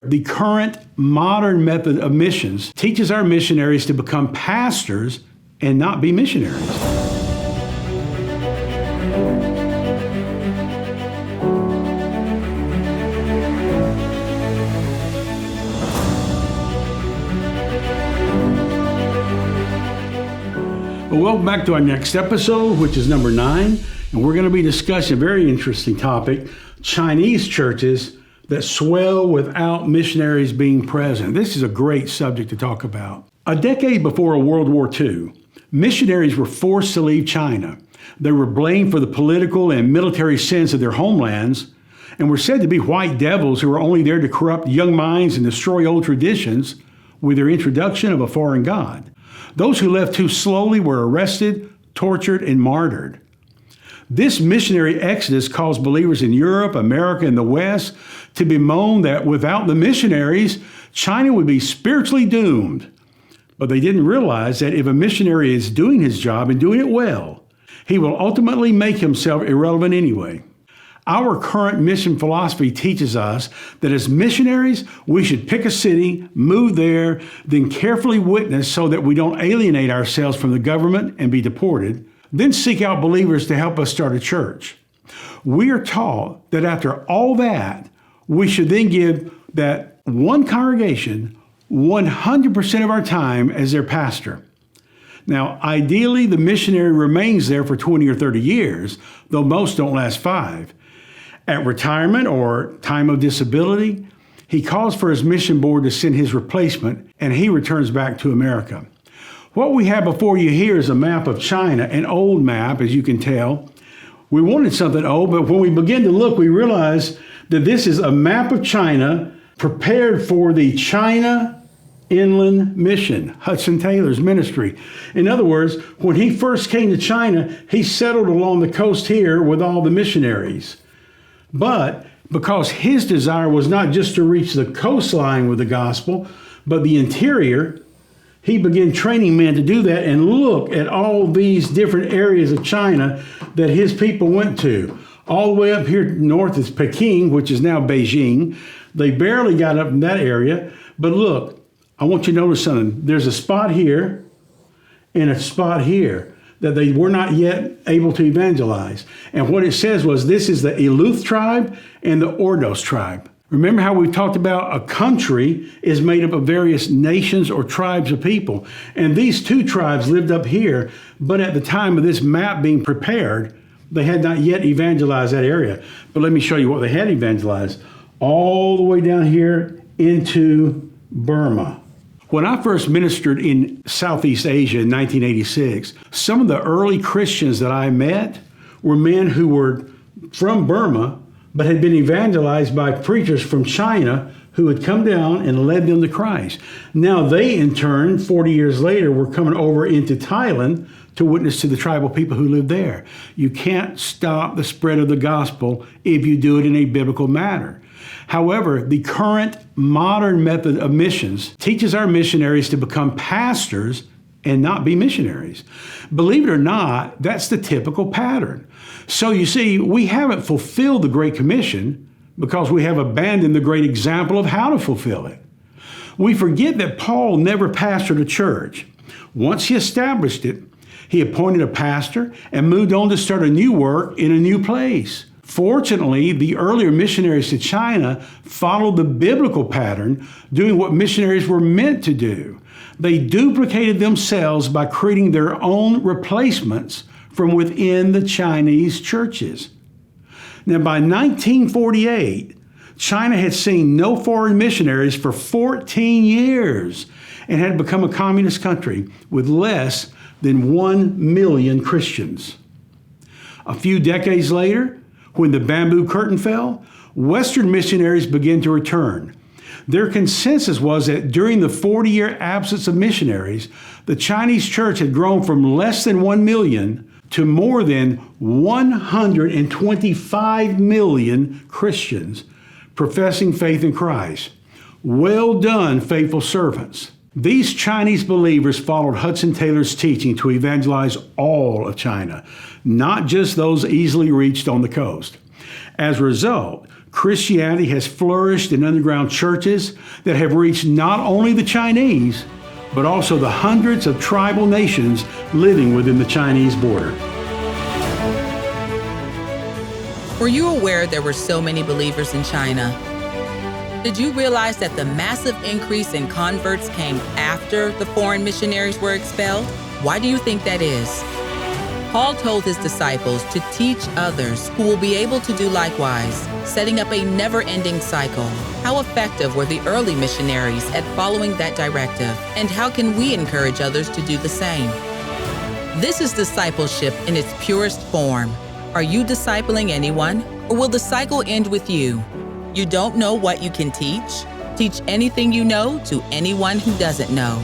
The current modern method of missions teaches our missionaries to become pastors and not be missionaries. Well, welcome back to our next episode, which is number 9, and we're going to be discussing a very interesting topic, Chinese churches that swell without missionaries being present. This is a great subject to talk about. A decade before World War II, missionaries were forced to leave China. They were blamed for the political and military sins of their homelands and were said to be white devils who were only there to corrupt young minds and destroy old traditions with their introduction of a foreign god. Those who left too slowly were arrested, tortured, and martyred. This missionary exodus caused believers in Europe, America, and the West to bemoan that without the missionaries, China would be spiritually doomed. But they didn't realize that if a missionary is doing his job and doing it well, he will ultimately make himself irrelevant anyway. Our current mission philosophy teaches us that as missionaries, we should pick a city, move there, then carefully witness so that we don't alienate ourselves from the government and be deported, then seek out believers to help us start a church. We are taught that after all that, we should then give that one congregation 100% of our time as their pastor. Now, ideally, the missionary remains there for 20 or 30 years, though most don't last 5. At retirement or time of disability, he calls for his mission board to send his replacement, and he returns back to America. What we have before you here is a map of China, an old map, as you can tell. We wanted something old, but when we begin to look, we realize that this is a map of China prepared for the China Inland Mission, Hudson Taylor's ministry. In other words, when he first came to China, he settled along the coast here with all the missionaries. But because his desire was not just to reach the coastline with the gospel, but the interior, he began training men to do that, and look at all these different areas of China that his people went to. All the way up here north is Peking, which is now Beijing. They barely got up in that area. But look, I want you to notice something. There's a spot here and a spot here that they were not yet able to evangelize. And what it says was this is the Aleut tribe and the Ordos tribe. Remember how we talked about a country is made up of various nations or tribes of people. And these 2 tribes lived up here, but at the time of this map being prepared, they had not yet evangelized that area. But let me show you what they had evangelized. All the way down here into Burma. When I first ministered in Southeast Asia in 1986, some of the early Christians that I met were men who were from Burma, but had been evangelized by preachers from China who had come down and led them to Christ. Now they, in turn, 40 years later, were coming over into Thailand to witness to the tribal people who lived there. You can't stop the spread of the gospel if you do it in a biblical manner. However, the current modern method of missions teaches our missionaries to become pastors and not be missionaries. Believe it or not, that's the typical pattern. So you see, we haven't fulfilled the Great Commission because we have abandoned the great example of how to fulfill it. We forget that Paul never pastored a church. Once he established it, he appointed a pastor and moved on to start a new work in a new place. Fortunately, the earlier missionaries to China followed the biblical pattern, doing what missionaries were meant to do. They duplicated themselves by creating their own replacements from within the Chinese churches. Now, by 1948, China had seen no foreign missionaries for 14 years and had become a communist country with less than 1 million Christians. A few decades later, when the bamboo curtain fell, Western missionaries began to return. Their consensus was that during the 40-year absence of missionaries, the Chinese church had grown from less than 1 million to more than 125 million Christians professing faith in Christ. Well done, faithful servants. These Chinese believers followed Hudson Taylor's teaching to evangelize all of China, not just those easily reached on the coast. As a result, Christianity has flourished in underground churches that have reached not only the Chinese, but also the hundreds of tribal nations living within the Chinese border. Were you aware there were so many believers in China? Did you realize that the massive increase in converts came after the foreign missionaries were expelled? Why do you think that is? Paul told his disciples to teach others who will be able to do likewise, setting up a never-ending cycle. How effective were the early missionaries at following that directive? And how can we encourage others to do the same? This is discipleship in its purest form. Are you discipling anyone, or will the cycle end with you? You don't know what you can teach? Teach anything you know to anyone who doesn't know.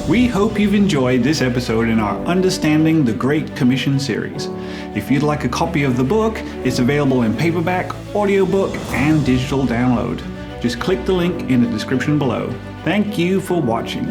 We hope you've enjoyed this episode in our Understanding the Great Commission series. If you'd like a copy of the book, it's available in paperback, audiobook, and digital download. Just click the link in the description below. Thank you for watching.